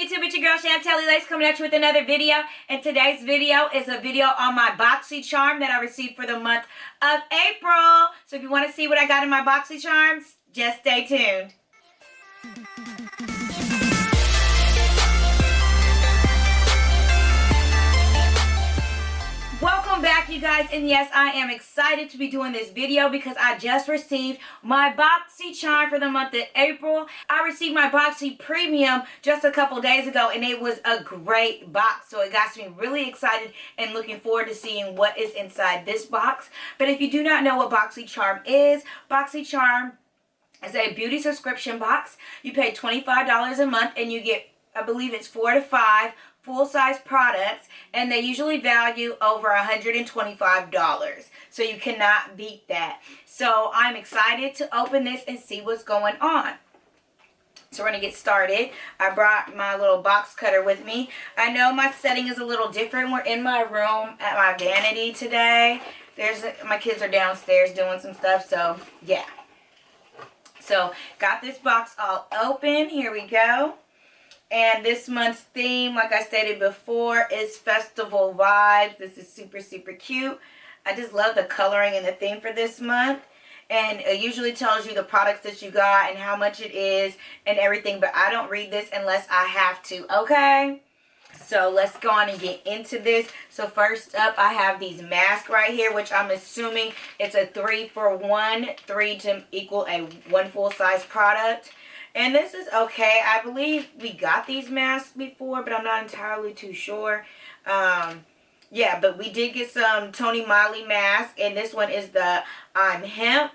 YouTube? It's your girl Shantelle Lace coming at you with another video. And today's video is a video on my Boxycharm that I received for the month of April. So if you want to see what I got in my Boxycharms, just stay tuned. Welcome back, you guys, and yes, I am excited to be doing this video because I just received my Boxycharm for the month of April. I received my Boxy Premium just a couple days ago, and it was a great box, so it got me really excited and looking forward to seeing what is inside this box. But if you do not know what Boxycharm is a beauty subscription box. You pay $25 a month, and you get, I believe it's 4 to 5 full-size products, and they usually value over $125, so you cannot beat that. So I'm excited to open this and see what's going on. So we're going to get started. I brought my little box cutter with me. I know my setting is a little different. We're in my room at my vanity today. My kids are downstairs doing some stuff, so yeah. So got this box all open. Here we go. And this month's theme, like I stated before, is Festival Vibes. This is super, super cute. I just love the coloring and the theme for this month. And it usually tells you the products that you got and how much it is and everything. But I don't read this unless I have to, okay? So let's go on and get into this. So first up, I have these masks right here, which I'm assuming it's a 3-for-1. 3 to equal a 1 full-size product. And this is okay. I believe we got these masks before, but I'm not entirely too sure. Yeah, but we did get some Tony Moly masks. And this one is the I'm Hemp.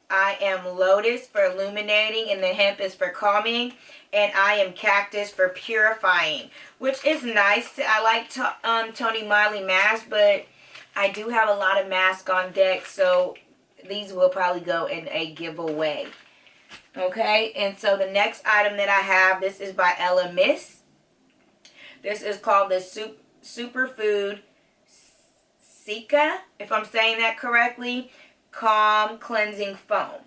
I am Lotus for illuminating. And the hemp is for calming. And I am Cactus for purifying. Which is nice. I like Tony Moly masks, but I do have a lot of masks on deck. So these will probably go in a giveaway. Okay, and so the next item that I have, this is by Elemis. This is called the Superfood Cica, if I'm saying that correctly, Calm Cleansing Foam.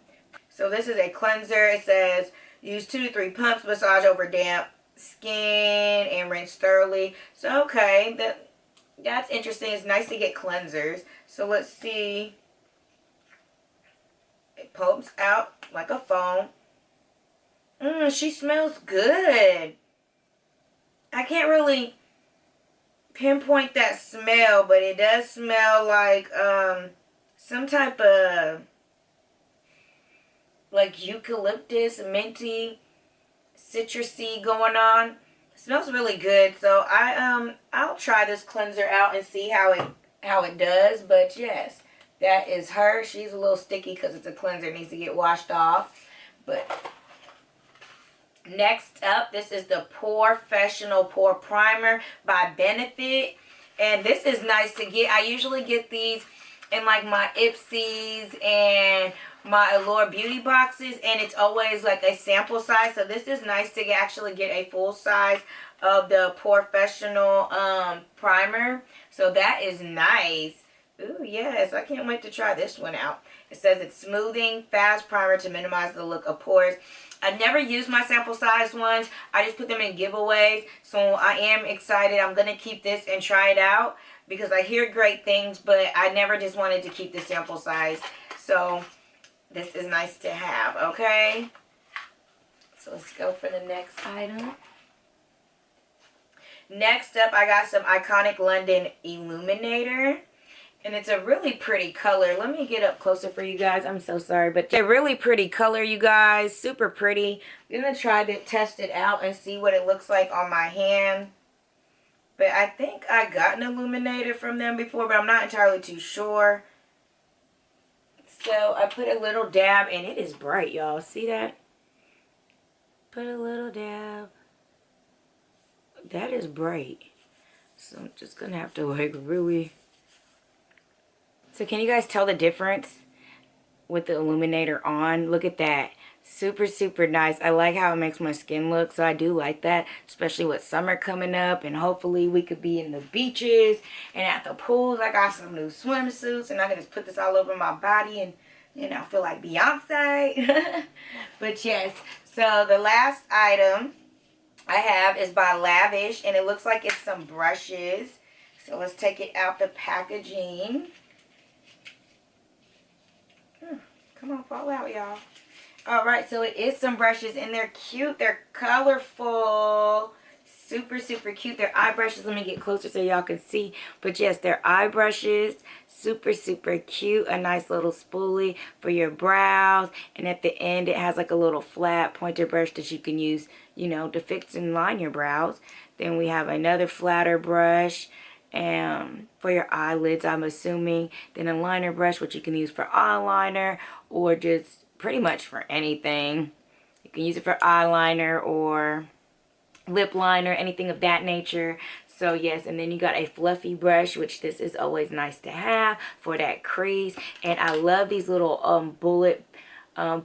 So this is a cleanser. It says, use 2 to 3 pumps, massage over damp skin, and rinse thoroughly. So, okay, that's interesting. It's nice to get cleansers. So let's see. It pumps out like a foam. She smells good. I can't really pinpoint that smell, but it does smell like some type of like eucalyptus, minty, citrusy going on. It smells really good. So I'll try this cleanser out and see how it does. But yes, that is her. She's a little sticky because it's a cleanser. It needs to get washed off. But next up, this is the Proefessional Pore Primer by Benefit. And this is nice to get. I usually get these in like my Ipsies and my Allure Beauty boxes. And it's always like a sample size. So this is nice to actually get a full size of the Proefessional primer. So that is nice. Ooh, yes. I can't wait to try this one out. It says it's smoothing, fast primer to minimize the look of pores. I never use my sample size ones. I just put them in giveaways. So I am excited. I'm going to keep this and try it out because I hear great things, but I never just wanted to keep the sample size. So this is nice to have, okay? So let's go for the next item. Next up, I got some Iconic London Illuminator. And it's a really pretty color. Let me get up closer for you guys. I'm so sorry. But a really pretty color, you guys. Super pretty. I'm going to try to test it out and see what it looks like on my hand. But I think I got an illuminator from them before, but I'm not entirely too sure. So I put a little dab, and it is bright, y'all. See that? Put a little dab. That is bright. So I'm just going to have to like really... So can you guys tell the difference with the illuminator on? Look at that. Super, super nice. I like how it makes my skin look. So I do like that. Especially with summer coming up. And hopefully we could be in the beaches and at the pools. I got some new swimsuits. And I can just put this all over my body. And, you know, feel like Beyonce. But yes. So the last item I have is by Lavish, and it looks like it's some brushes. So let's take it out the packaging. Come on, fall out, y'all. Alright, so it is some brushes, and they're cute. They're colorful. Super, super cute. They're eye brushes. Let me get closer so y'all can see. But yes, they're eye brushes. Super, super cute. A nice little spoolie for your brows. And at the end, it has like a little flat pointer brush that you can use, you know, to fix and line your brows. Then we have another flatter brush for your eyelids, I'm assuming. Then a liner brush, which you can use for eyeliner or just pretty much for anything. You can use it for eyeliner or lip liner, anything of that nature. So yes, and then you got a fluffy brush, which this is always nice to have for that crease. And I love these little bullet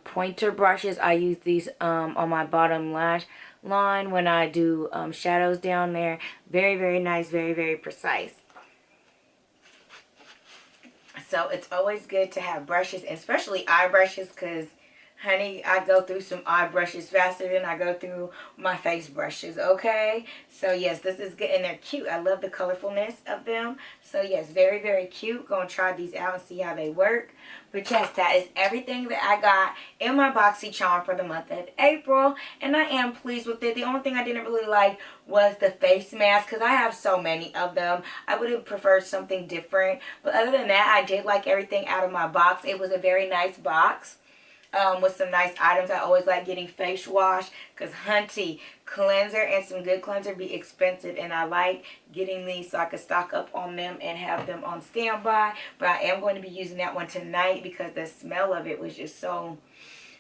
pointer brushes. I use these on my bottom lash line when I do shadows down there. Very, very nice, very, very precise. So it's always good to have brushes, especially eye brushes, because honey, I go through some eye brushes faster than I go through my face brushes, okay? So, yes, this is good, and they're cute. I love the colorfulness of them. So, yes, very, very cute. Gonna try these out and see how they work. But, yes, that is everything that I got in my Boxycharm for the month of April, and I am pleased with it. The only thing I didn't really like was the face mask, because I have so many of them. I would have preferred something different. But other than that, I did like everything out of my box. It was a very nice box. With some nice items. I always like getting face wash because hunty cleanser and some good cleanser be expensive, and I like getting these so I can stock up on them and have them on standby. But I am going to be using that one tonight because the smell of it was just so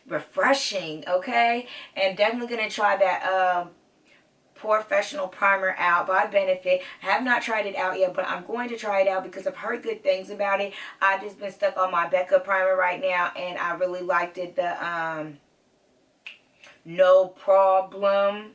refreshing, okay? And definitely going to try that Proefessional primer out by Benefit. I have not tried it out yet, but I'm going to try it out because I've heard good things about it. I've just been stuck on my Becca primer right now, and I really liked it. The No Problem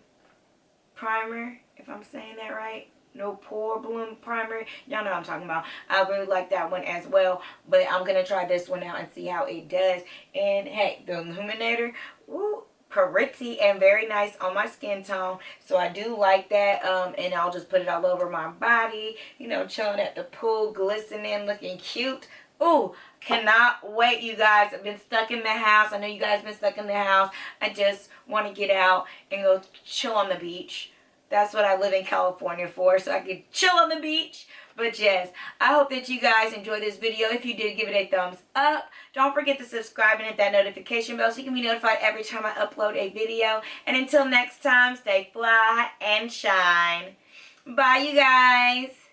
primer, if I'm saying that right. No Problem primer. Y'all know what I'm talking about. I really like that one as well, but I'm going to try this one out and see how it does. And hey, the Illuminator, woo, pretty and very nice on my skin tone, so I do like that. And I'll just put it all over my body, you know, chilling at the pool, glistening, looking cute. Ooh, cannot wait, you guys. I've been stuck in the house. I know you guys been stuck in the house. I just want to get out and go chill on the beach. That's what I live in California for, so I can chill on the beach. But yes, I hope that you guys enjoyed this video. If you did, give it a thumbs up. Don't forget to subscribe and hit that notification bell so you can be notified every time I upload a video. And until next time, stay fly and shine. Bye, you guys.